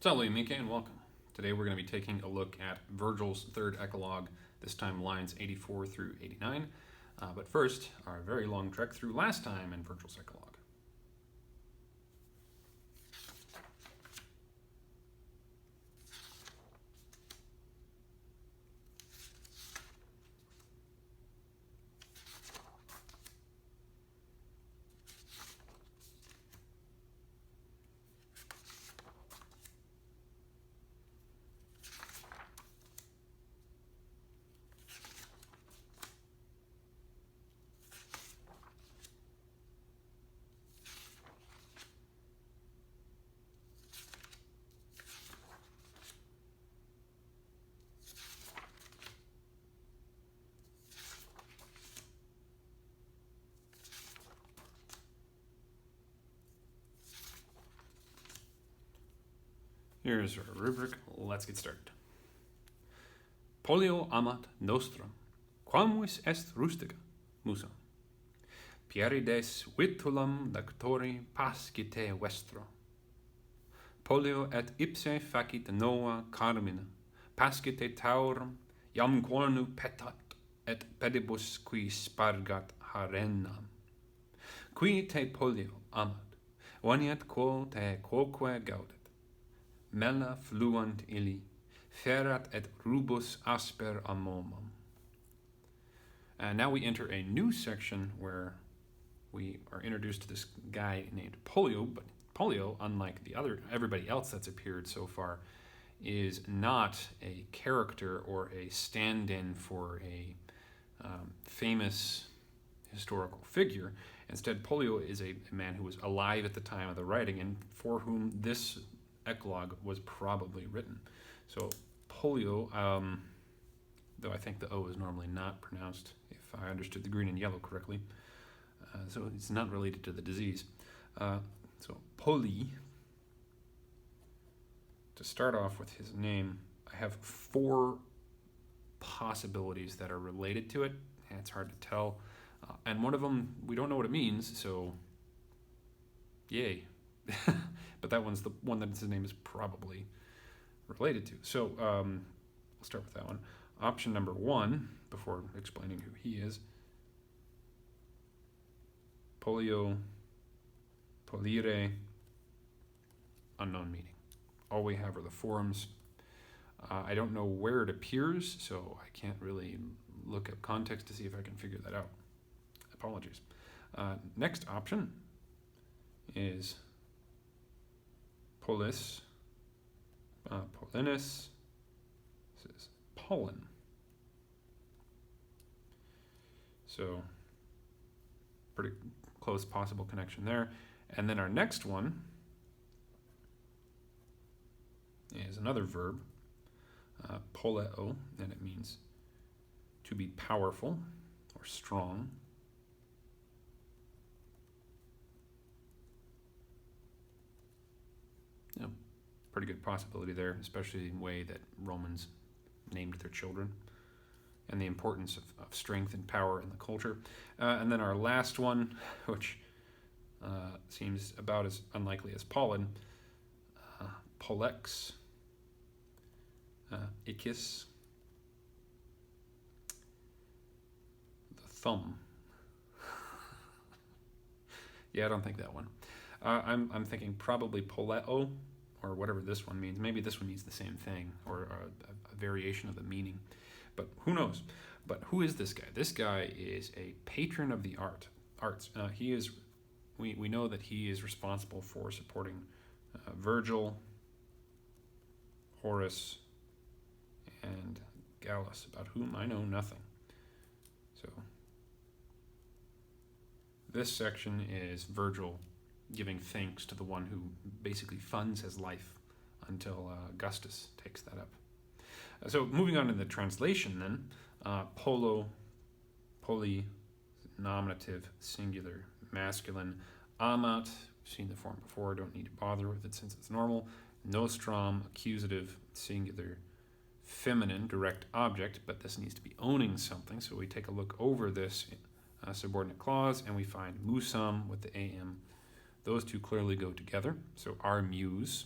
Salve, Mike, and welcome. Today we're going to be taking a look at Vergil's third Eclogue, this time lines 84 through 89. But first, our very long trek through last time in Vergil's Eclogue. Here's our rubric. Let's get started. Polio amat nostrum, quamvis est rustica, musam. Pierides vitulam lectori pascite vestro. Polio et ipse facit nova carmina, pascite taurum, iam cornu petat, et pedibus qui spargat harenam. Qui te polio amat, veniet quo te quoque gaudet. Mella fluant illi, ferat et rubus asper amomum. And now we enter a new section where we are introduced to this guy named Polio, but Polio, unlike everybody else that's appeared so far, is not a character or a stand-in for a famous historical figure. Instead, Polio is a man who was alive at the time of the writing and for whom this Eclogue was probably written. So polio, though I think the O is normally not pronounced, if I understood the green and yellow correctly. So it's not related to the disease. So Poli, to start off with his name, I have 4 possibilities that are related to it. And it's hard to tell. And one of them, we don't know what it means, so yay. But that one's the one that his name is probably related to. So we'll start with that one. Option number 1, before explaining who he is, polio, polire, unknown meaning. All we have are the forms. I don't know where it appears, so I can't really look up context to see if I can figure that out. Apologies. Next option is polis, pollinus, this is pollen. So pretty close possible connection there. And then our next one is another verb, poleo, and it means to be powerful or strong. Pretty good possibility there, especially the way that Romans named their children and the importance of strength and power in the culture. And then our last one, which seems about as unlikely as pollen, pollex, ichis, the thumb. Yeah, I don't think that one. I'm thinking probably poleo, or whatever this one means. Maybe this one means the same thing, or a variation of the meaning. But who knows? But who is this guy? This guy is a patron of the arts. We know that he is responsible for supporting Vergil, Horace, and Gallus, about whom I know nothing. So this section is Vergil giving thanks to the one who basically funds his life until Augustus takes that up. So moving on to the translation then, poli, nominative, singular, masculine, amat, seen the form before, don't need to bother with it since it's normal, nostrum, accusative, singular, feminine, direct object, but this needs to be owning something, so we take a look over this subordinate clause and we find musam with the am. Those two clearly go together. So our muse,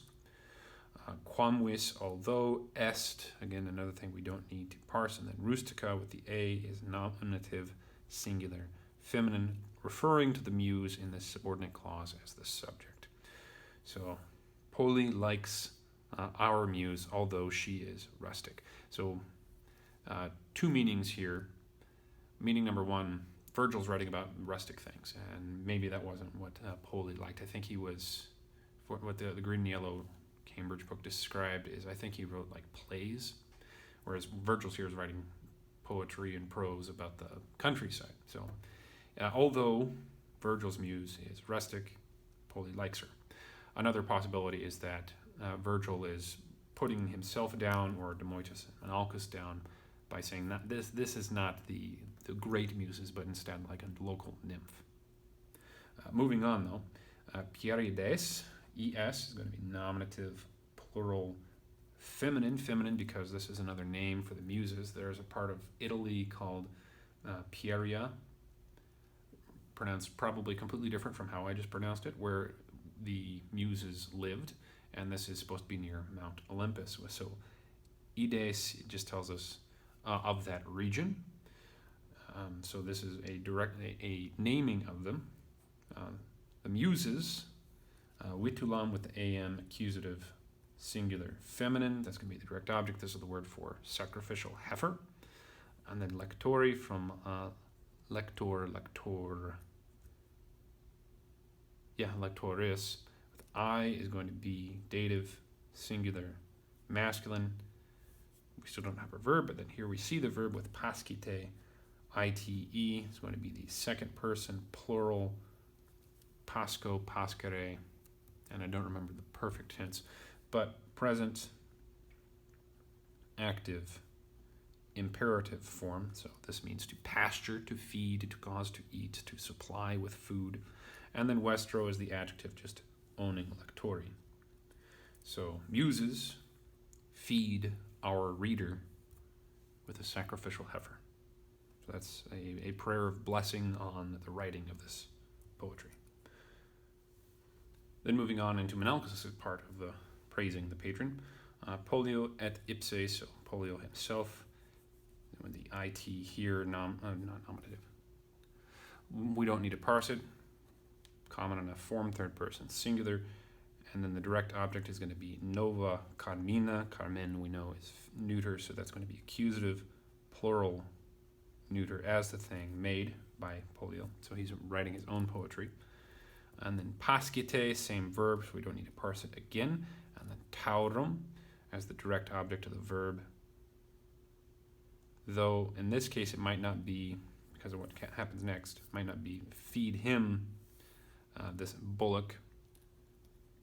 Quamvis, although, est, again, another thing we don't need to parse. And then rustica with the A is nominative, singular, feminine, referring to the muse in the subordinate clause as the subject. So Poli likes our muse, although she is rustic. So two meanings here. Meaning number one, Vergil's writing about rustic things, and maybe that wasn't what Poli liked. I think he was, what the Green and Yellow Cambridge book described is, I think he wrote like plays, whereas Vergil's here is writing poetry and prose about the countryside. So although Vergil's muse is rustic, Poli likes her. Another possibility is that Vergil is putting himself down, or Demoitus and Alcus down, by saying that this is not the great muses, but instead like a local nymph. Moving on though, Pierides, es, is going to be nominative, plural, feminine because this is another name for the muses. There's a part of Italy called Pieria, pronounced probably completely different from how I just pronounced it, where the muses lived, and this is supposed to be near Mount Olympus. So Ides just tells us of that region. So this is a naming of them. The muses, Vitulam with the am, accusative, singular, feminine. That's going to be the direct object. This is the word for sacrificial heifer. And then lectori from lector. Yeah, lectoris. With I is going to be dative, singular, masculine. We still don't have a verb, but then here we see the verb with pascite, ite. It's going to be the second person plural, pasco, pascere, and I don't remember the perfect tense, but present, active, imperative form. So this means to pasture, to feed, to cause to eat, to supply with food. And then vestro is the adjective just owning lectori. So muses feed our reader with a sacrificial heifer. So that's a prayer of blessing on the writing of this poetry. Then moving on into Menalcas' part of the praising the patron. Polio et ipse, so Polio himself. With the it here, not nominative. We don't need to parse it. Common on a form third person singular. And then the direct object is going to be nova carmina. Carmen we know is neuter, so that's going to be accusative, plural, neuter as the thing made by Polio. So he's writing his own poetry. And then pascite, same verb, so we don't need to parse it again. And then taurum as the direct object of the verb. Though in this case it might not be, because of what happens next, it might not be feed him, this bullock,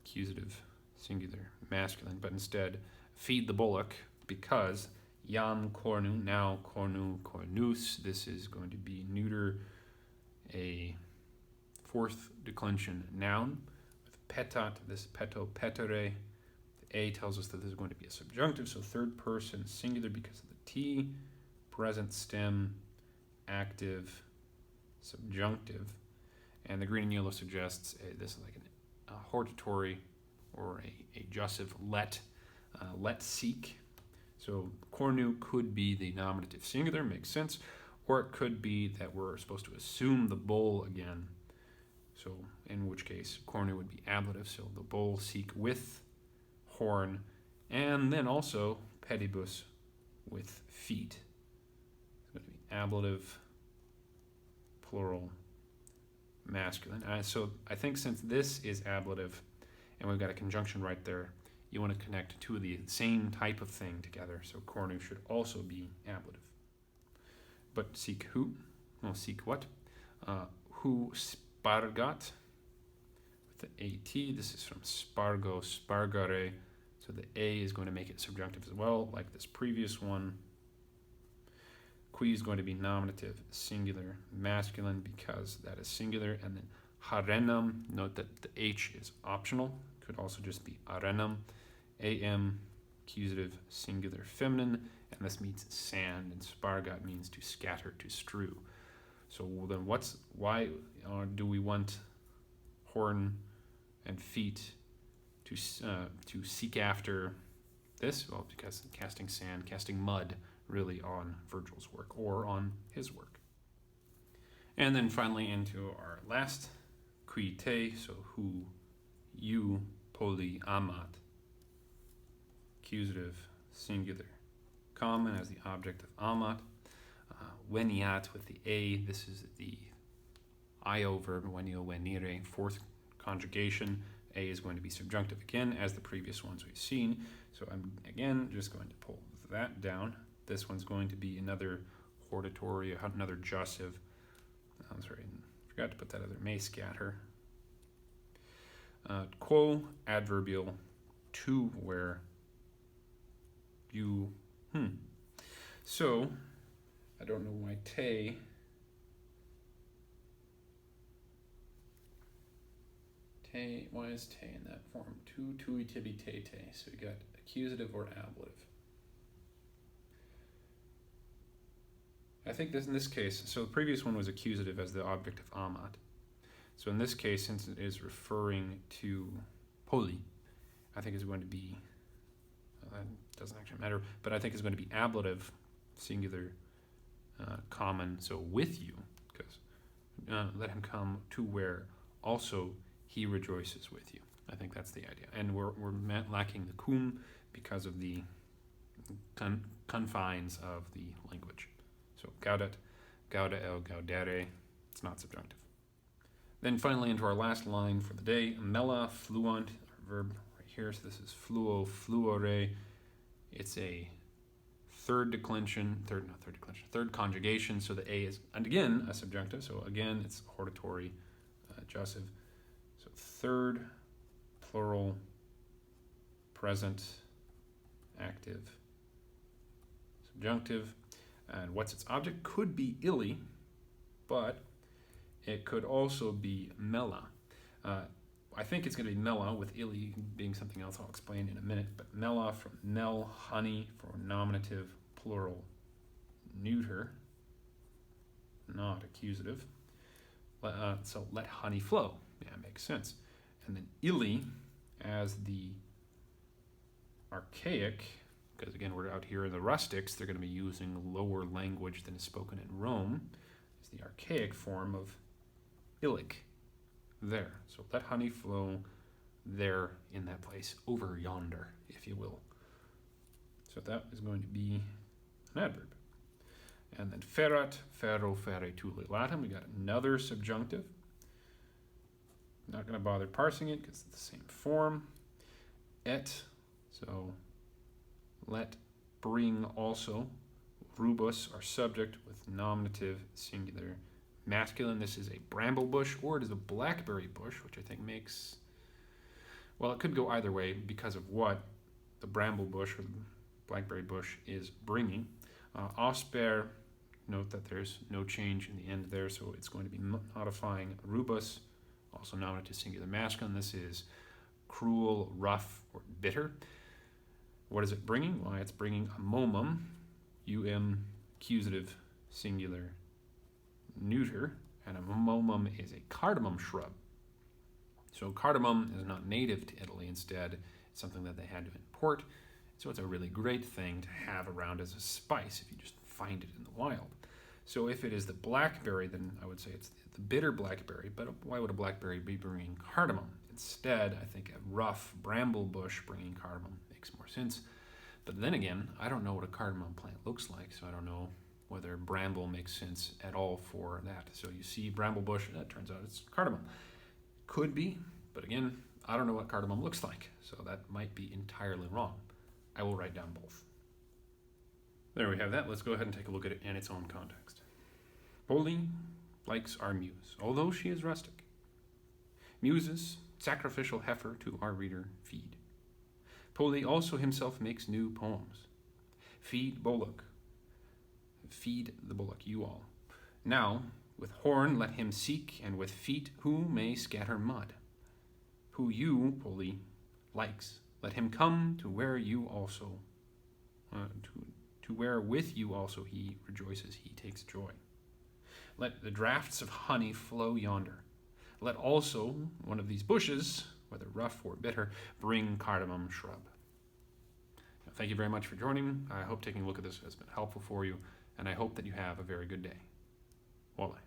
accusative, singular, masculine, but instead feed the bullock, because jam cornu, now cornu, cornus, this is going to be neuter, a fourth declension noun, with petat, this peto, petere. The A tells us that this is going to be a subjunctive, so third person singular because of the T, present stem, active, subjunctive. And the green and yellow suggests this is like a hortatory or a jussive let seek. So cornu could be the nominative singular, makes sense, or it could be that we're supposed to assume the bull again. So in which case cornu would be ablative, so the bull seek with horn, and then also pedibus with feet. It's going to be ablative, plural, masculine. So I think since this is ablative and we've got a conjunction right there, you want to connect two of the same type of thing together. So cornu should also be ablative. But seek who? Well, seek what? Who spargat with the AT. This is from spargo, spargare. So the A is going to make it subjunctive as well, like this previous one. Qui is going to be nominative, singular, masculine, because that is singular. And then harenum, note that the H is optional. Could also just be arenum. AM, accusative, singular, feminine. And this means sand, and spargat means to scatter, to strew. So then why do we want horn and feet to seek after this? Well, because casting sand, casting mud, really on Vergil's work or on his work. And then finally into our last qui te, so who you, Poli, amat, accusative, singular, common as the object of amat. Veniat with the a, this is the io verb, venio, venire, fourth conjugation. A is going to be subjunctive again, as the previous ones we've seen. So I'm again just going to pull that down. This one's going to be another hortatory, another jussive. I'm sorry, I forgot to put that other may scatter. Quo, adverbial, to where you, So, I don't know why te why is te in that form? Tu, tui, tibi, te. So we got accusative or ablative. I think in this case, so the previous one was accusative as the object of amat. So in this case, since it is referring to Poli, I think it's going to be, that doesn't actually matter, but I think it's going to be ablative, singular, common, so with you, because let him come to where also he rejoices with you. I think that's the idea. And we're lacking the cum because of the confines of the language. So gaudet, gaudeo, gaudere, it's not subjunctive. Then finally into our last line for the day, mela, fluent, verb right here. So this is fluo, fluore. It's a third conjugation. So the a is, and again, a subjunctive. So again, it's hortatory, jussive. So third, plural, present, active, subjunctive. And what's its object? Could be illy, but it could also be mela. I think it's going to be mela, with illy being something else I'll explain in a minute. But mela from mel, honey, for nominative, plural, neuter, not accusative. So let honey flow. Yeah, makes sense. And then illy as the archaic, because again, we're out here in the rustics, they're going to be using lower language than is spoken in Rome. It's the archaic form of illic, there. So let honey flow there in that place, over yonder, if you will. So that is going to be an adverb. And then ferat, ferro, ferre, tule, latum. We got another subjunctive. Not going to bother parsing it because it's the same form. Et, so let, bring also. Rubus, our subject, with nominative, singular, masculine. This is a bramble bush, or it is a blackberry bush, which I think makes, well, it could go either way because of what the bramble bush or the blackberry bush is bringing. Osper, note that there's no change in the end there, so it's going to be modifying rubus, also nominative, singular, masculine. This is cruel, rough, or bitter. What is it bringing? Well, it's bringing a momum, accusative, singular, neuter, and a momum is a cardamom shrub. So cardamom is not native to Italy. Instead, it's something that they had to import. So it's a really great thing to have around as a spice if you just find it in the wild. So if it is the blackberry, then I would say it's the bitter blackberry, but why would a blackberry be bringing cardamom? Instead, I think a rough bramble bush bringing cardamom makes more sense. But then again, I don't know what a cardamom plant looks like, so I don't know whether bramble makes sense at all for that. So you see bramble bush, that turns out it's cardamom. Could be, but again, I don't know what cardamom looks like, so that might be entirely wrong. I will write down both. There we have that. Let's go ahead and take a look at it in its own context. Poli likes our muse, although she is rustic. Muses, sacrificial heifer to our reader, feed. Poli also himself makes new poems. Feed bullock. Feed the bullock, you all. Now, with horn let him seek, and with feet who may scatter mud. Who you, Poli, likes, let him come to where you also, to where with you also he rejoices, he takes joy. Let the draughts of honey flow yonder. Let also one of these bushes, whether rough or bitter, bring cardamom shrub. Thank you very much for joining me. I hope taking a look at this has been helpful for you, and I hope that you have a very good day. Poli.